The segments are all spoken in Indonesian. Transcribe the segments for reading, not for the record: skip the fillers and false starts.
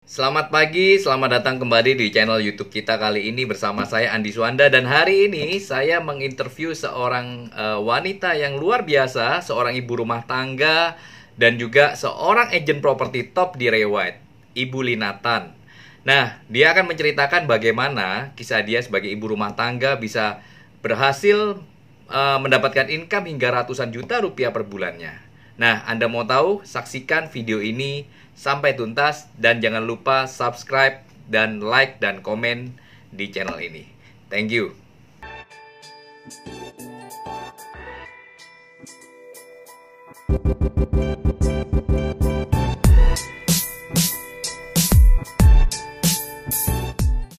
Selamat pagi, selamat datang kembali di channel YouTube kita kali ini bersama saya Andi Suanda dan hari ini saya menginterview seorang wanita yang luar biasa, seorang ibu rumah tangga dan juga seorang agen properti top di Rewide, Ibu Linatan. Nah, dia akan menceritakan bagaimana kisah dia sebagai ibu rumah tangga bisa berhasil mendapatkan income hingga ratusan juta rupiah per bulannya. Nah, Anda mau tahu? Saksikan video ini sampai tuntas dan jangan lupa subscribe dan like dan komen di channel ini. Thank you.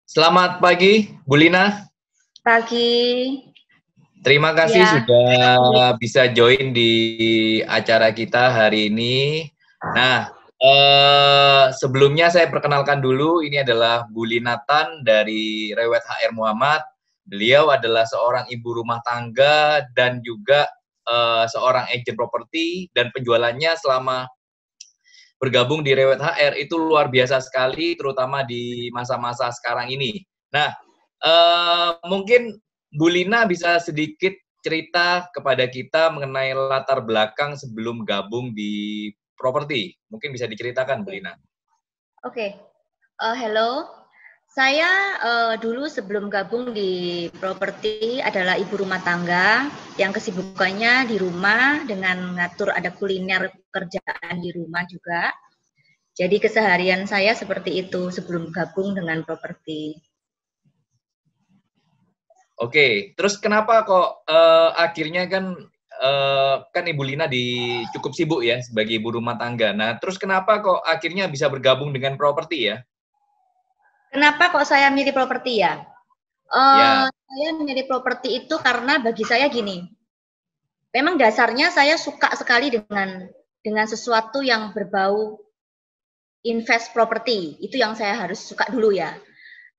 Selamat pagi, Bu Lina. Pagi. Terima kasih Ya. sudah bisa join di acara kita hari ini. Nah, sebelumnya saya perkenalkan dulu, ini adalah Bu Linatan dari Rewet HR Muhammad. Beliau adalah seorang ibu rumah tangga dan juga seorang agen properti, dan penjualannya selama bergabung di Rewet HR itu luar biasa sekali, terutama di masa-masa sekarang ini. Nah, mungkin Bu Lina bisa sedikit cerita kepada kita mengenai latar belakang sebelum gabung di properti. Mungkin bisa diceritakan, Bu Lina. Oke. Hello. Saya dulu sebelum gabung di properti adalah ibu rumah tangga yang kesibukannya di rumah dengan ngatur ada kuliner pekerjaan di rumah juga. Jadi keseharian saya seperti itu sebelum gabung dengan properti. Oke, terus kenapa kok akhirnya kan kan Ibu Lina cukup sibuk ya sebagai ibu rumah tangga. Nah, terus kenapa kok akhirnya bisa bergabung dengan properti ya? Kenapa kok saya milih properti ya? Ya, Saya milih properti itu karena bagi saya gini, memang dasarnya saya suka sekali dengan sesuatu yang berbau invest properti. Itu yang saya harus suka dulu ya.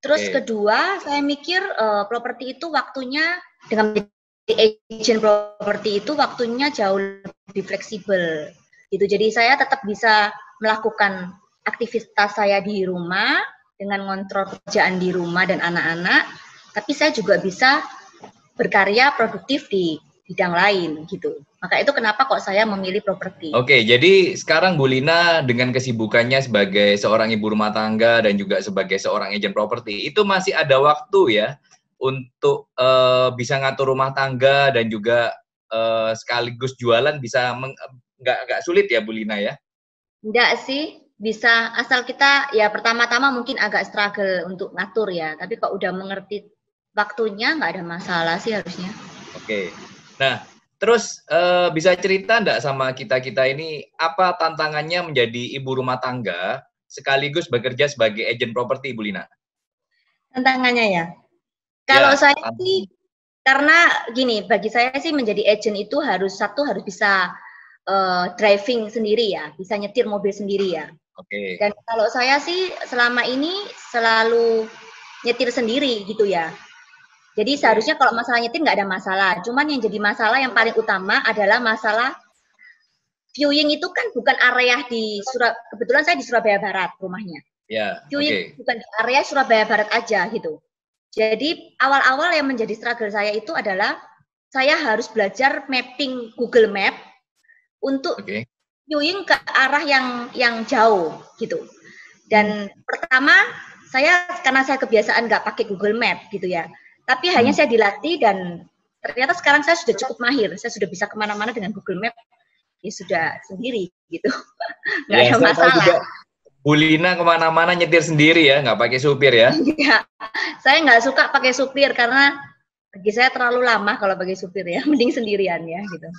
Terus oke. kedua, saya mikir properti itu waktunya dengan menjadi agent properti itu waktunya jauh lebih fleksibel. Gitu. Jadi saya tetap bisa melakukan aktivitas saya di rumah dengan ngontrol pekerjaan di rumah dan anak-anak, tapi saya juga bisa berkarya produktif di bidang lain gitu. Maka itu kenapa kok saya memilih properti. Oke, jadi sekarang Bu Lina dengan kesibukannya sebagai seorang ibu rumah tangga dan juga sebagai seorang agen properti, itu masih ada waktu ya untuk bisa ngatur rumah tangga dan juga sekaligus jualan bisa nggak sulit ya Bu Lina ya? Enggak sih, bisa asal kita ya pertama-tama mungkin agak struggle untuk ngatur ya, tapi kalau udah mengerti waktunya nggak ada masalah sih harusnya. Oke. Nah, terus bisa cerita enggak sama kita-kita ini apa tantangannya menjadi ibu rumah tangga sekaligus bekerja sebagai agen properti, Bu Lina? Tantangannya ya. Kalau Ya, saya sih karena gini, bagi saya sih menjadi agent itu harus bisa driving sendiri ya, bisa nyetir mobil sendiri ya. oke. Dan kalau saya sih selama ini selalu nyetir sendiri gitu ya. Jadi Oke. seharusnya kalau masalah nyetir nggak ada masalah. Cuman yang jadi masalah yang paling utama adalah masalah viewing itu kan bukan area di kebetulan saya di Surabaya Barat rumahnya. Ya, Viewing oke. bukan di area Surabaya Barat aja gitu. Jadi awal-awal yang menjadi struggle saya itu adalah saya harus belajar mapping Google Map untuk Oke. viewing ke arah yang jauh gitu. Dan pertama saya karena saya kebiasaan nggak pakai Google Map gitu ya. Tapi hanya saya dilatih dan ternyata sekarang saya sudah cukup mahir. Saya sudah bisa kemana-mana dengan Google Map ya sudah sendiri gitu. Nggak Ya, ada saya tahu masalah. juga Bu Lina kemana-mana nyetir sendiri ya, nggak pakai supir ya. Ya, saya nggak suka pakai supir karena bagi saya terlalu lama kalau pakai supir ya. Mending sendirian ya gitu.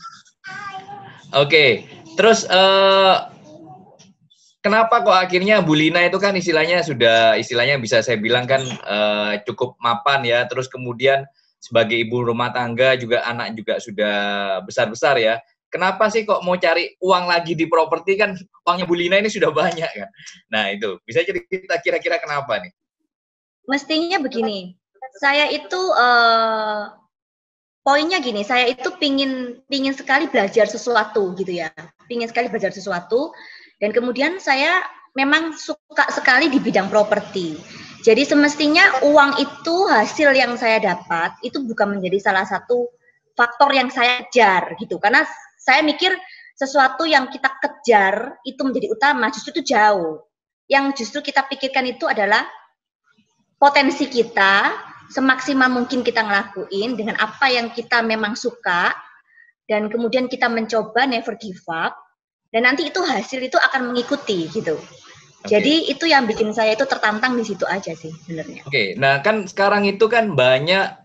Oke, terus kenapa kok akhirnya Bu Lina itu kan istilahnya bisa saya bilang kan cukup mapan ya, terus kemudian sebagai ibu rumah tangga juga anak juga sudah besar-besar ya. Kenapa sih kok mau cari uang lagi di properti, kan uangnya Bu Lina ini sudah banyak kan? Nah itu bisa cerita kira-kira kenapa nih? Mestinya begini, saya itu poinnya gini, saya itu pingin sekali belajar sesuatu gitu ya, pingin sekali belajar sesuatu, dan kemudian saya memang suka sekali di bidang properti. Jadi semestinya uang itu, hasil yang saya dapat itu bukan menjadi salah satu faktor yang saya kejar gitu. Karena saya mikir sesuatu yang kita kejar itu menjadi utama, justru itu jauh. Yang justru kita pikirkan itu adalah potensi kita, semaksimal mungkin kita ngelakuin dengan apa yang kita memang suka, dan kemudian kita mencoba, never give up, dan nanti itu hasil itu akan mengikuti gitu. Jadi itu yang bikin saya itu tertantang di situ aja sih sebenarnya. Nah kan sekarang itu kan banyak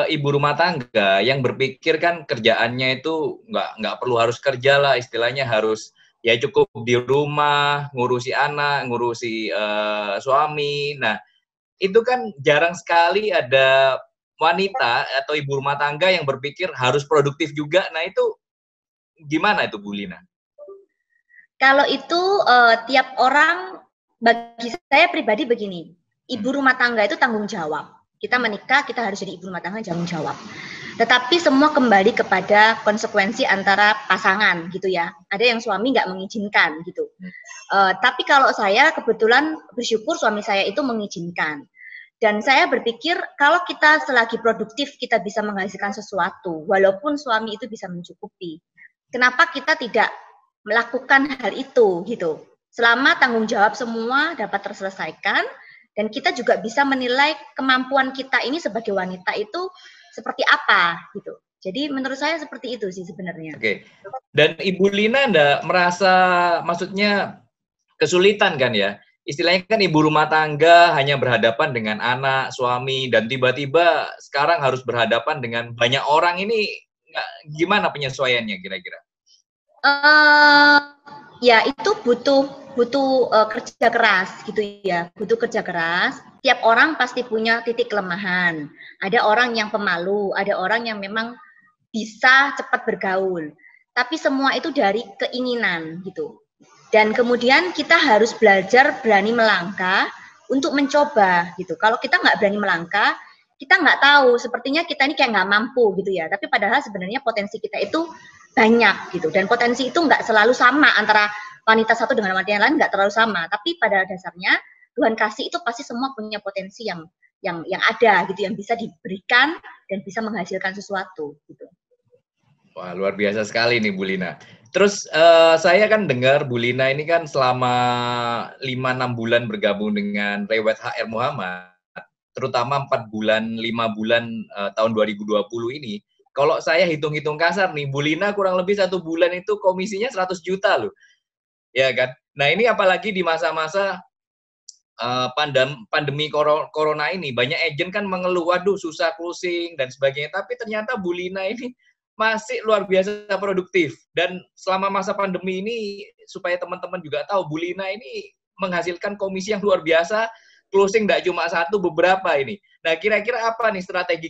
ibu rumah tangga yang berpikir kan kerjaannya itu nggak perlu harus kerja lah, istilahnya harus ya cukup di rumah ngurusi anak, ngurusi suami. Nah itu kan jarang sekali ada wanita atau ibu rumah tangga yang berpikir harus produktif juga. Nah itu gimana itu Bu Lina? Kalau itu tiap orang, bagi saya pribadi begini, ibu rumah tangga itu tanggung jawab. Kita menikah, kita harus jadi ibu rumah tangga, tanggung jawab. Tetapi semua kembali kepada konsekuensi antara pasangan gitu ya. Ada yang suami nggak mengizinkan gitu. Tapi kalau saya kebetulan bersyukur suami saya itu mengizinkan. Dan saya berpikir kalau kita selagi produktif kita bisa menghasilkan sesuatu, walaupun suami itu bisa mencukupi. Kenapa kita tidak melakukan hal itu gitu? Selama tanggung jawab semua dapat terselesaikan, dan kita juga bisa menilai kemampuan kita ini sebagai wanita itu seperti apa gitu. Jadi menurut saya seperti itu sih sebenarnya. Dan Ibu Lina enggak merasa maksudnya kesulitan kan ya? Istilahnya kan ibu rumah tangga hanya berhadapan dengan anak, suami, dan tiba-tiba sekarang harus berhadapan dengan banyak orang ini, gimana penyesuaiannya kira-kira? Ya itu butuh kerja keras gitu ya, butuh kerja keras. Tiap orang pasti punya titik kelemahan. Ada orang yang pemalu, ada orang yang memang bisa cepat bergaul. Tapi semua itu dari keinginan gitu. Dan kemudian kita harus belajar berani melangkah untuk mencoba gitu. Kalau kita nggak berani melangkah, kita nggak tahu. Sepertinya kita ini kayak nggak mampu gitu ya. Tapi padahal sebenarnya potensi kita itu banyak gitu. Dan potensi itu nggak selalu sama antara wanita satu dengan wanita yang lain, nggak terlalu sama. Tapi pada dasarnya Tuhan kasih itu pasti semua punya potensi yang ada gitu, yang bisa diberikan dan bisa menghasilkan sesuatu gitu. Wah, luar biasa sekali nih Bu Lina. Terus saya kan dengar Bu Lina ini kan selama 5-6 bulan bergabung dengan Rewet HR Muhammad, terutama 4 bulan, 5 bulan tahun 2020 ini. Kalau saya hitung-hitung kasar nih, Bu Lina kurang lebih 1 bulan itu komisinya 100 juta loh. Ya kan? Nah ini apalagi di masa-masa pandemi corona ini, banyak agen kan mengeluh, waduh susah closing dan sebagainya. Tapi ternyata Bu Lina ini masih luar biasa produktif. Dan selama masa pandemi ini, supaya teman-teman juga tahu, Bu Lina ini menghasilkan komisi yang luar biasa, closing tidak cuma 1, beberapa ini. Nah, kira-kira apa nih strategi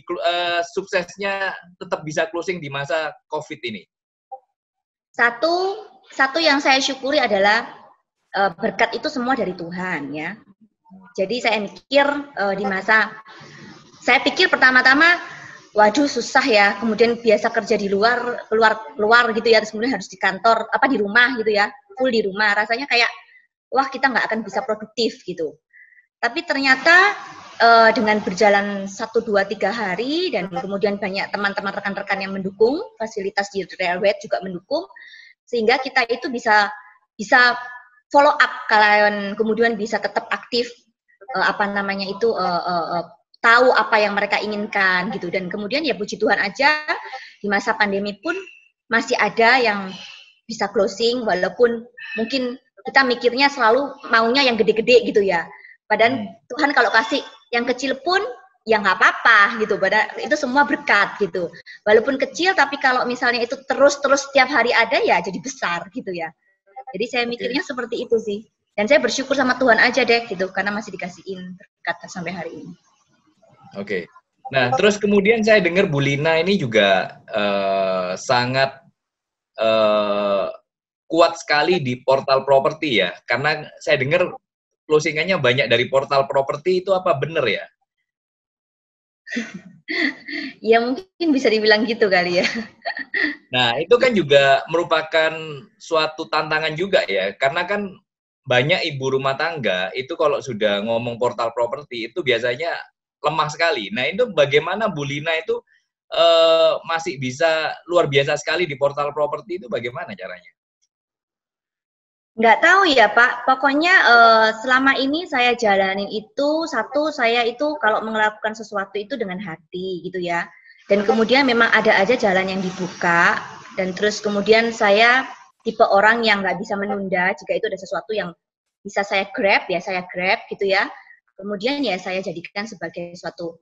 suksesnya tetap bisa closing di masa COVID ini? Satu yang saya syukuri adalah berkat itu semua dari Tuhan ya. Jadi saya mikir di masa, saya pikir pertama-tama, waduh susah ya, kemudian biasa kerja di keluar gitu ya, terus kemudian harus di kantor, di rumah gitu ya, full di rumah, rasanya kayak, wah kita nggak akan bisa produktif gitu. Tapi ternyata dengan berjalan 1, 2, 3 hari, dan kemudian banyak teman-teman rekan-rekan yang mendukung, fasilitas di Rewet juga mendukung, sehingga kita itu bisa follow up, kalian kemudian bisa tetap aktif, tahu apa yang mereka inginkan gitu. Dan kemudian ya puji Tuhan aja di masa pandemi pun masih ada yang bisa closing, walaupun mungkin kita mikirnya selalu maunya yang gede-gede gitu ya. Padahal Tuhan kalau kasih yang kecil pun ya nggak apa-apa gitu. Padahal itu semua berkat gitu. Walaupun kecil, tapi kalau misalnya itu terus setiap hari ada, ya jadi besar gitu ya. Jadi saya mikirnya seperti itu sih. Dan saya bersyukur sama Tuhan aja deh gitu, karena masih dikasihin berkat sampai hari ini. Oke. Nah, terus kemudian saya dengar Bu Lina ini juga sangat kuat sekali di portal properti ya. Karena saya dengar closingannya banyak dari portal properti, itu apa benar ya? Ya mungkin bisa dibilang gitu kali ya. Nah, itu kan juga merupakan suatu tantangan juga ya. Karena kan banyak ibu rumah tangga itu kalau sudah ngomong portal properti itu biasanya lemah sekali. Nah, itu bagaimana Bu Lina itu masih bisa luar biasa sekali di portal properti itu bagaimana caranya? Nggak tahu ya Pak, pokoknya selama ini saya jalanin itu, satu, saya itu kalau melakukan sesuatu itu dengan hati gitu ya. Dan kemudian memang ada aja jalan yang dibuka, dan terus kemudian saya tipe orang yang nggak bisa menunda jika itu ada sesuatu yang bisa saya grab, ya saya grab gitu ya. Kemudian ya saya jadikan sebagai suatu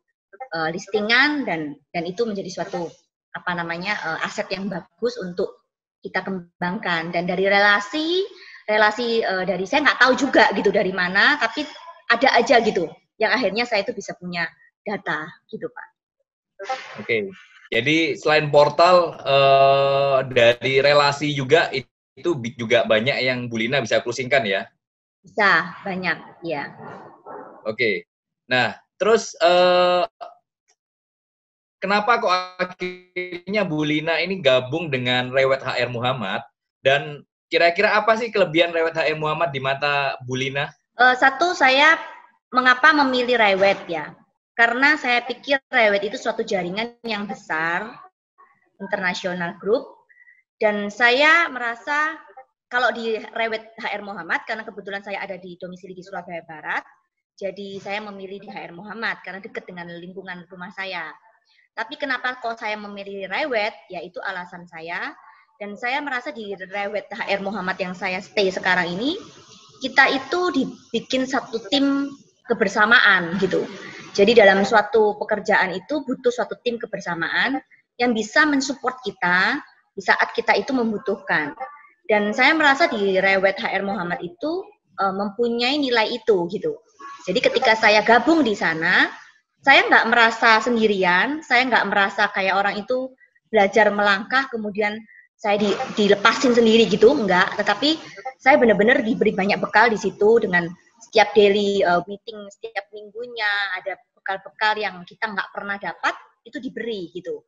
listingan, dan itu menjadi suatu apa namanya aset yang bagus untuk kita kembangkan. Dan dari relasi dari saya nggak tahu juga gitu dari mana, tapi ada aja gitu yang akhirnya saya itu bisa punya data gitu Pak. Oke, jadi selain portal dari relasi juga itu juga banyak yang Bu Lina bisa closingkan ya? Bisa banyak ya. Oke, nah terus kenapa kok akhirnya Bu Lina ini gabung dengan Rewet HR Muhammad, dan kira-kira apa sih kelebihan Rewet HR Muhammad di mata Bu Lina? Satu, saya mengapa memilih Rewet ya? Karena saya pikir Rewet itu suatu jaringan yang besar, internasional group, dan saya merasa kalau di Rewet HR Muhammad, karena kebetulan saya ada di domisili di Surabaya Barat, jadi saya memilih di HR Muhammad karena dekat dengan lingkungan rumah saya. Tapi kenapa kok saya memilih Rewet? Yaitu alasan saya, dan saya merasa di Rewet HR Muhammad yang saya stay sekarang ini, kita itu dibikin satu tim kebersamaan gitu. Jadi dalam suatu pekerjaan itu butuh suatu tim kebersamaan yang bisa mensupport kita di saat kita itu membutuhkan. Dan saya merasa di Rewet HR Muhammad itu mempunyai nilai itu gitu. Jadi ketika saya gabung di sana, saya nggak merasa sendirian, saya nggak merasa kayak orang itu belajar melangkah kemudian saya dilepasin sendiri gitu, enggak. Tetapi saya benar-benar diberi banyak bekal di situ dengan setiap daily meeting, setiap minggunya ada bekal-bekal yang kita nggak pernah dapat, itu diberi gitu.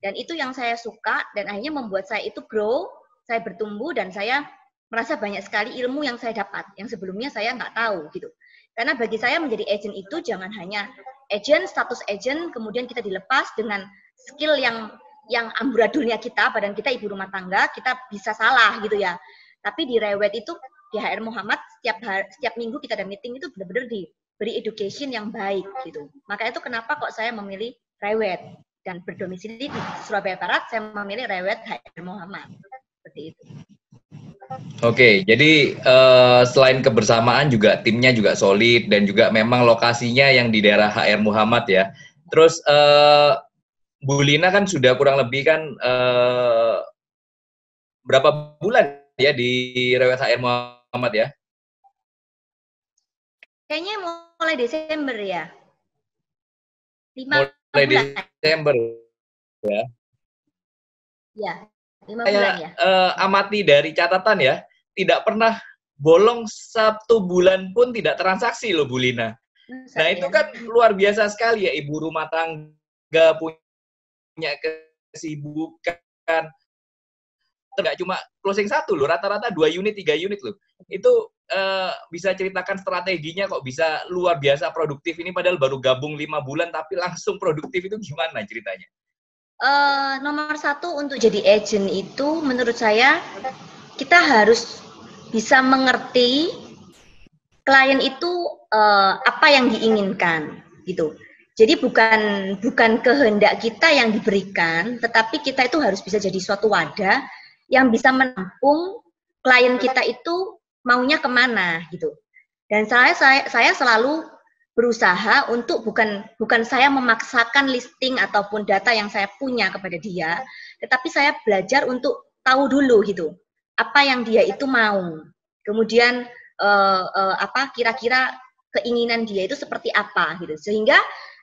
Dan itu yang saya suka, dan akhirnya membuat saya itu grow, saya bertumbuh, dan saya merasa banyak sekali ilmu yang saya dapat, yang sebelumnya saya nggak tahu gitu. Karena bagi saya menjadi agent itu jangan hanya agent, status agent, kemudian kita dilepas dengan skill yang amburadulnya kita, badan kita ibu rumah tangga, kita bisa salah gitu ya. Tapi di Rewet itu, di HR Muhammad, setiap minggu kita ada meeting itu benar-benar diberi education yang baik gitu. Maka itu kenapa kok saya memilih Rewet, dan berdomisili di Surabaya Barat, saya memilih Rewet HR Muhammad. Seperti itu. Oke, jadi selain kebersamaan juga timnya juga solid dan juga memang lokasinya yang di daerah HR Muhammad ya. Terus Bu Lina kan sudah kurang lebih kan berapa bulan ya di Rewet HR Muhammad ya? Kayaknya mulai Desember ya. 5 mulai bulan. Desember ya. Ya, 5 bulan ya. Amati dari catatan ya, tidak pernah bolong 1 bulan pun tidak transaksi loh Bu Lina. Nah itu kan luar biasa sekali ya, ibu rumah tangga punya kesibukan. Tidak cuma closing 1 loh, rata-rata 2 unit, 3 unit loh. Itu bisa ceritakan strateginya kok bisa luar biasa produktif ini, padahal baru gabung 5 bulan tapi langsung produktif, itu gimana ceritanya? Nomor 1 untuk jadi agent itu menurut saya kita harus bisa mengerti klien itu apa yang diinginkan gitu. Jadi bukan kehendak kita yang diberikan, tetapi kita itu harus bisa jadi suatu wadah yang bisa menampung klien kita itu maunya kemana gitu. Dan saya selalu berusaha untuk bukan saya memaksakan listing ataupun data yang saya punya kepada dia, tetapi saya belajar untuk tahu dulu gitu apa yang dia itu mau. Kemudian apa kira-kira keinginan dia itu seperti apa gitu. Sehingga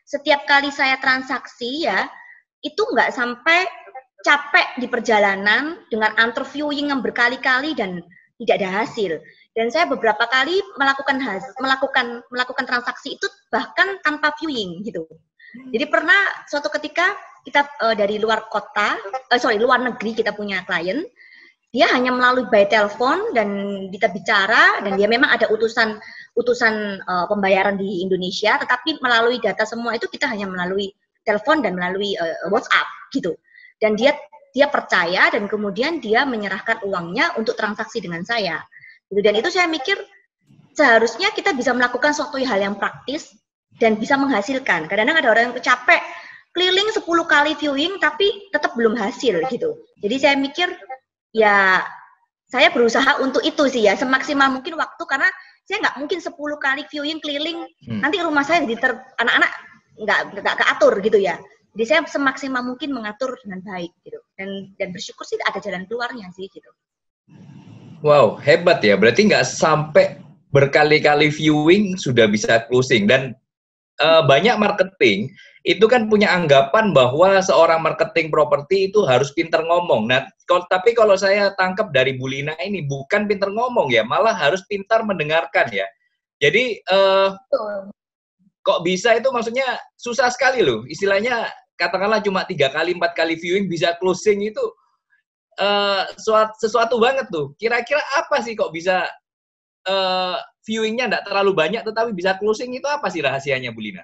setiap kali saya transaksi ya itu nggak sampai capek di perjalanan dengan interviewing yang berkali-kali dan tidak ada hasil. Dan saya beberapa kali melakukan transaksi itu bahkan tanpa viewing gitu. Jadi pernah suatu ketika kita dari luar kota, luar negeri kita punya klien, dia hanya melalui by telepon dan kita bicara, dan dia memang ada utusan pembayaran di Indonesia, tetapi melalui data semua itu kita hanya melalui telepon dan melalui WhatsApp gitu. Dan dia percaya, dan kemudian dia menyerahkan uangnya untuk transaksi dengan saya. Dan itu saya mikir seharusnya kita bisa melakukan suatu hal yang praktis dan bisa menghasilkan. Kadang-kadang ada orang yang capek keliling 10 kali viewing tapi tetap belum hasil gitu. Jadi saya mikir ya saya berusaha untuk itu sih ya, semaksimal mungkin waktu, karena saya nggak mungkin 10 kali viewing keliling, nanti rumah saya jadi anak-anak nggak keatur gitu ya. Jadi saya semaksimal mungkin mengatur dengan baik gitu, dan bersyukur sih ada jalan keluarnya sih gitu. Wow, hebat ya, berarti nggak sampai berkali-kali viewing sudah bisa closing. Dan banyak marketing itu kan punya anggapan bahwa seorang marketing properti itu harus pinter ngomong. Nah, tapi kalau saya tangkap dari Bu Lina ini bukan pinter ngomong ya, malah harus pintar mendengarkan ya. Jadi kok bisa itu, maksudnya susah sekali loh. Istilahnya katakanlah cuma 3 kali 4 kali viewing bisa closing itu sesuatu banget tuh. Kira-kira apa sih kok bisa viewingnya nggak terlalu banyak tetapi bisa closing, itu apa sih rahasianya Bu Lina?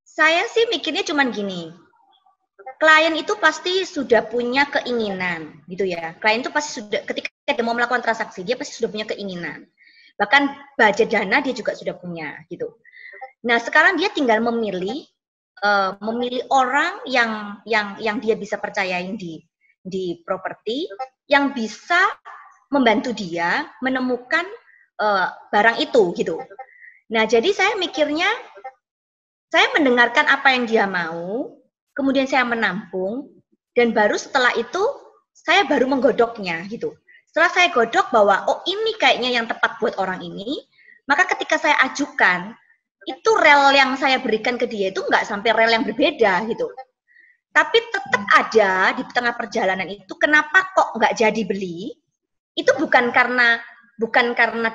Saya sih mikirnya cuman gini, klien itu pasti sudah punya keinginan gitu ya. Klien itu pasti sudah, ketika dia mau melakukan transaksi, dia pasti sudah punya keinginan. Bahkan budget dana dia juga sudah punya gitu. Nah, sekarang dia tinggal memilih orang yang dia bisa percayain di properti, yang bisa membantu dia menemukan barang itu gitu. Nah, jadi saya mikirnya, saya mendengarkan apa yang dia mau, kemudian saya menampung, dan baru setelah itu saya baru menggodoknya gitu. Setelah saya godok bahwa oh ini kayaknya yang tepat buat orang ini, maka ketika saya ajukan, itu rel yang saya berikan ke dia itu nggak sampai rel yang berbeda gitu. Tapi tetap ada di tengah perjalanan itu, kenapa kok nggak jadi beli? Itu bukan karena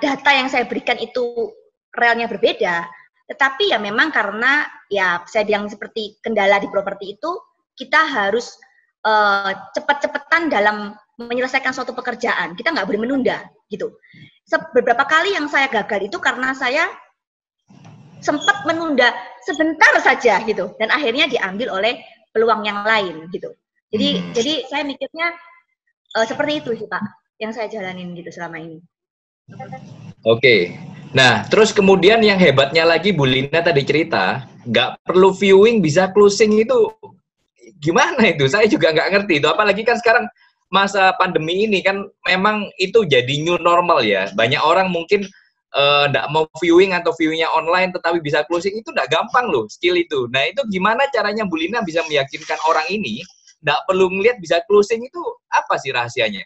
data yang saya berikan itu relnya berbeda, tetapi ya memang karena ya saya bilang seperti kendala di properti itu, kita harus cepat-cepatan dalam menyelesaikan suatu pekerjaan. Kita nggak boleh menunda gitu. Beberapa kali yang saya gagal itu karena saya sempat menunda sebentar saja gitu, dan akhirnya diambil oleh peluang yang lain gitu. Jadi saya mikirnya seperti itu sih Pak, yang saya jalanin gitu selama ini. Oke. Nah, terus kemudian yang hebatnya lagi Bu Lina tadi cerita, nggak perlu viewing bisa closing, itu gimana itu? Saya juga nggak ngerti itu. Apalagi kan sekarang masa pandemi ini kan memang itu jadi new normal ya. Banyak orang mungkin nggak mau viewing atau viewingnya online tetapi bisa closing, itu nggak gampang loh skill itu. Nah, itu gimana caranya Bu Lina bisa meyakinkan orang ini nggak perlu ngeliat bisa closing, itu apa sih rahasianya?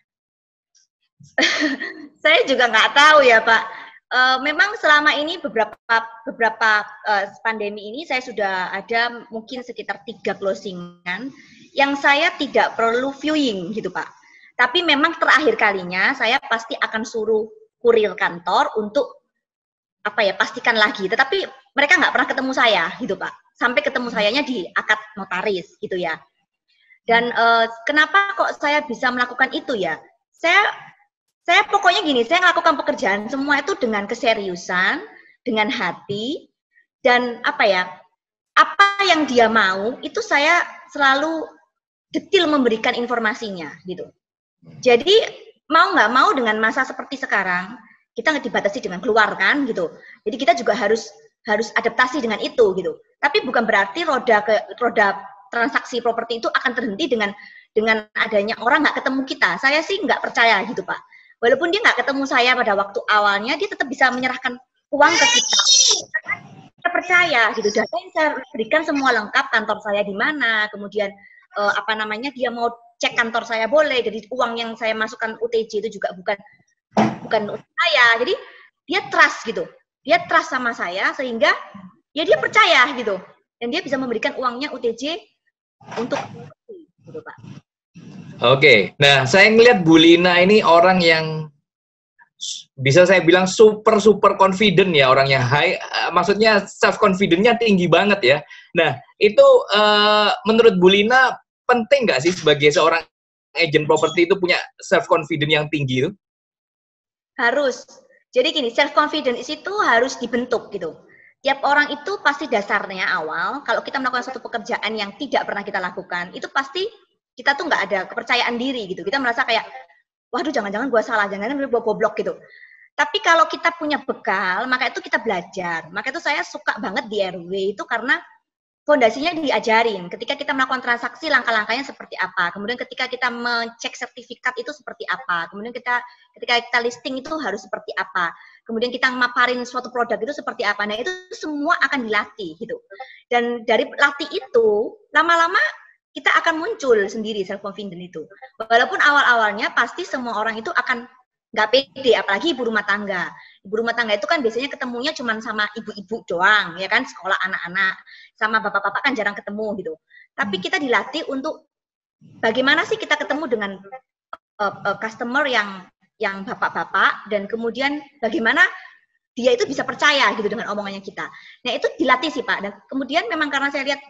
Saya juga nggak tahu ya Pak. Memang selama ini beberapa pandemi ini saya sudah ada mungkin sekitar 3 closingan yang saya tidak perlu viewing gitu Pak. Tapi memang terakhir kalinya saya pasti akan suruh kurir kantor untuk pastikan lagi. Tetapi mereka nggak pernah ketemu saya gitu Pak. Sampai ketemu sayanya di akad notaris gitu ya. Dan kenapa kok saya bisa melakukan itu ya? Saya pokoknya gini, saya melakukan pekerjaan semua itu dengan keseriusan, dengan hati, dan apa yang dia mau, itu saya selalu detail memberikan informasinya, gitu. Jadi, mau nggak mau dengan masa seperti sekarang, kita nggak dibatasi dengan keluar kan, gitu. Jadi kita juga harus adaptasi dengan itu, gitu. Tapi bukan berarti roda transaksi properti itu akan terhenti dengan adanya orang nggak ketemu kita. Saya sih nggak percaya gitu, Pak. Walaupun dia nggak ketemu saya pada waktu awalnya, dia tetap bisa menyerahkan uang ke kita. Kita percaya gitu. Data yang saya berikan semua lengkap, kantor saya di mana, kemudian dia mau cek kantor saya boleh. Jadi uang yang saya masukkan UTJ itu juga bukan saya. Jadi dia trust gitu. Dia trust sama saya sehingga ya dia percaya gitu. Dan dia bisa memberikan uangnya UTJ untuk gitu, Pak. Oke, nah saya ngelihat Bu Lina ini orang yang bisa saya bilang super confident ya, orangnya high, maksudnya self confidence-nya tinggi banget ya. Nah itu menurut Bu Lina penting nggak sih sebagai seorang agent properti itu punya self confidence yang tinggi itu? Harus. Jadi gini, self confidence itu harus dibentuk gitu. Tiap orang itu pasti dasarnya awal, kalau kita melakukan suatu pekerjaan yang tidak pernah kita lakukan, itu pasti kita tuh nggak ada kepercayaan diri gitu. Kita merasa kayak, waduh jangan-jangan gue salah, jangan-jangan gue goblok gitu. Tapi kalau kita punya bekal, maka itu kita belajar. Maka itu saya suka banget di RW itu karena fondasinya diajarin. Ketika kita melakukan transaksi, langkah-langkahnya seperti apa. Kemudian ketika kita mengecek sertifikat itu seperti apa. Kemudian ketika kita listing itu harus seperti apa. Kemudian kita maparin suatu produk itu seperti apa. Nah itu semua akan dilatih gitu. Dan dari latih itu, lama-lama kita akan muncul sendiri self confidence itu. Walaupun awal-awalnya pasti semua orang itu akan nggak pede, apalagi ibu rumah tangga. Ibu rumah tangga itu kan biasanya ketemunya cuma sama ibu-ibu doang, ya kan, sekolah anak-anak. Sama bapak-bapak kan jarang ketemu gitu. Tapi kita dilatih untuk bagaimana sih kita ketemu dengan customer yang bapak-bapak, dan kemudian bagaimana dia itu bisa percaya gitu dengan omongannya kita. Nah itu dilatih sih Pak. Dan kemudian memang karena saya lihat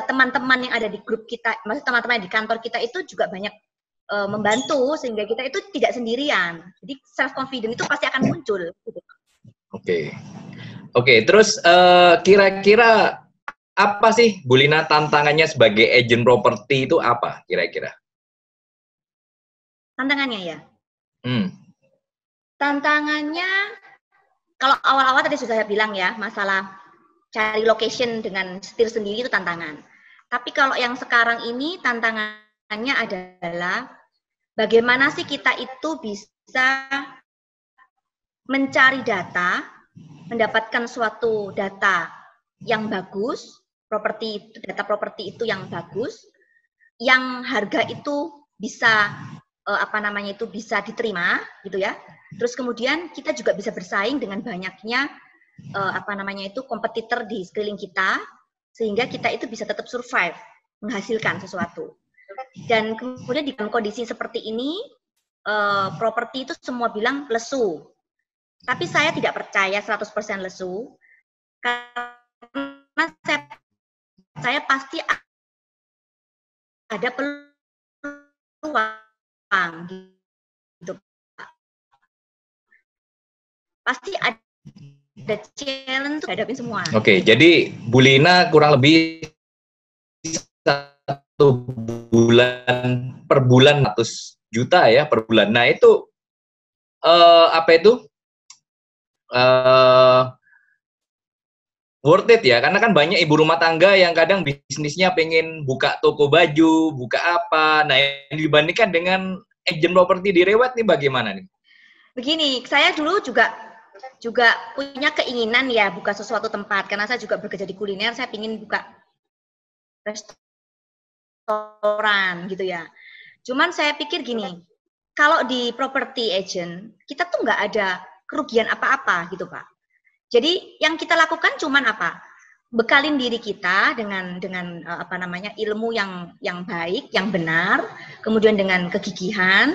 teman-teman yang ada di grup kita, maksud teman-teman di kantor kita itu juga banyak membantu sehingga kita itu tidak sendirian. Jadi self confidence itu pasti akan muncul. Gitu. Oke. Terus kira-kira apa sih Bu Lina tantangannya sebagai agent properti itu apa kira-kira? Tantangannya ya. Tantangannya kalau awal-awal tadi sudah saya bilang ya, masalah cari location dengan setir sendiri itu tantangan. Tapi kalau yang sekarang ini tantangannya adalah bagaimana sih kita itu bisa mencari data, mendapatkan suatu data yang bagus, data properti itu yang bagus, yang harga itu bisa bisa diterima gitu ya. Terus kemudian kita juga bisa bersaing dengan banyaknya kompetitor di sekeliling kita, sehingga kita itu bisa tetap survive, menghasilkan sesuatu. Dan kemudian di kondisi seperti ini, properti itu semua bilang lesu. Tapi saya tidak percaya 100% lesu, karena saya pasti ada peluang gitu. Pasti ada challenge untuk hadapin semua. Oke, jadi Bu Lina kurang lebih 1 bulan per bulan 100 juta ya per bulan. Nah itu worth it ya, karena kan banyak ibu rumah tangga yang kadang bisnisnya pengen buka toko baju, buka apa. Nah yang dibandingkan dengan agent properti di Rewet nih bagaimana nih? Begini, saya dulu juga punya keinginan ya buka sesuatu tempat, karena saya juga bekerja di kuliner, saya ingin buka restoran gitu ya. Cuman saya pikir gini, kalau di property agent kita tuh nggak ada kerugian apa-apa gitu Pak. Jadi yang kita lakukan cuman apa? Bekalin diri kita dengan ilmu yang baik, yang benar, kemudian dengan kegigihan,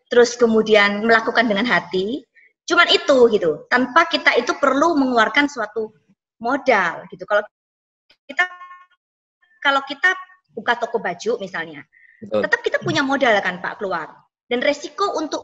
terus kemudian melakukan dengan hati. Cuman itu gitu, tanpa kita itu perlu mengeluarkan suatu modal gitu. Kalau kita buka toko baju misalnya, tetap kita punya modal kan Pak keluar, dan resiko untuk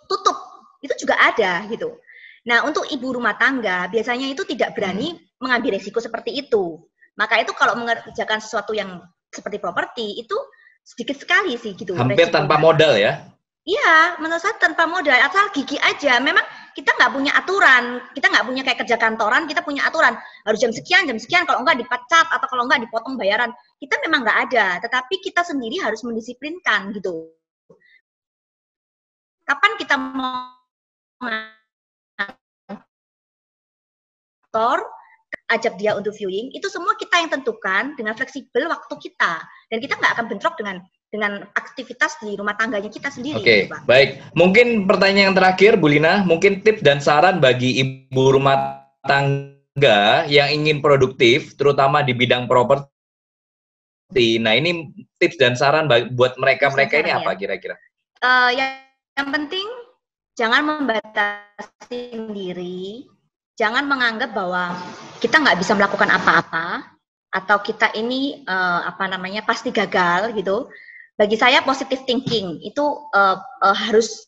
tutup itu juga ada gitu. Nah untuk ibu rumah tangga biasanya itu tidak berani mengambil resiko seperti itu. Maka itu kalau mengerjakan sesuatu yang seperti properti itu sedikit sekali sih gitu. Hampir resikonya. Tanpa modal ya? Iya, menurut saya tanpa modal, asal gigi aja. Memang kita nggak punya aturan, kita nggak punya kayak kerja kantoran, kita punya aturan. Harus jam sekian, kalau enggak dipecat, atau kalau enggak dipotong bayaran. Kita memang nggak ada, tetapi kita sendiri harus mendisiplinkan gitu. Kapan kita mau ajak dia untuk viewing, itu semua kita yang tentukan dengan fleksibel waktu kita. Dan kita nggak akan bentrok dengan aktivitas di rumah tangganya kita sendiri. Oke, baik. Mungkin pertanyaan yang terakhir, Bu Lina, mungkin tips dan saran bagi ibu rumah tangga yang ingin produktif, terutama di bidang properti. Nah, ini tips dan saran buat mereka-mereka ini apa kira-kira? Yang penting, jangan membatasi diri, jangan menganggap bahwa kita nggak bisa melakukan apa-apa, atau kita ini pasti gagal gitu. bagi saya positive thinking itu harus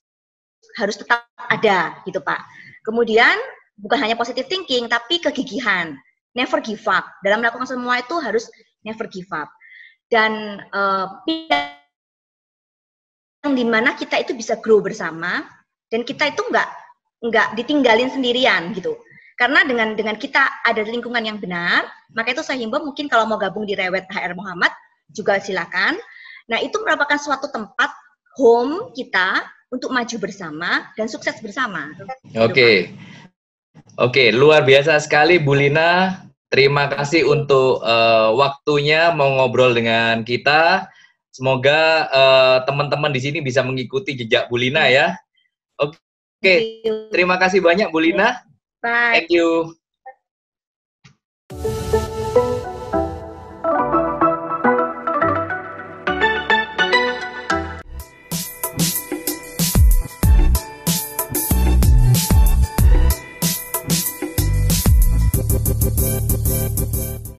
tetap ada gitu Pak. Kemudian bukan hanya positive thinking tapi kegigihan, never give up. Dalam melakukan semua itu harus never give up. Dan yang dimana kita itu bisa grow bersama dan kita itu nggak ditinggalin sendirian gitu. Karena dengan kita ada di lingkungan yang benar, maka itu saya himbau mungkin kalau mau gabung di Rewet HR Muhammad juga silakan. Nah, itu merupakan suatu tempat home kita untuk maju bersama dan sukses bersama. Oke. Oke, luar biasa sekali Bu Lina. Terima kasih untuk waktunya mau ngobrol dengan kita. Semoga teman-teman di sini bisa mengikuti jejak Bu Lina ya. Oke, terima kasih banyak Bu Lina. Bye. Thank you.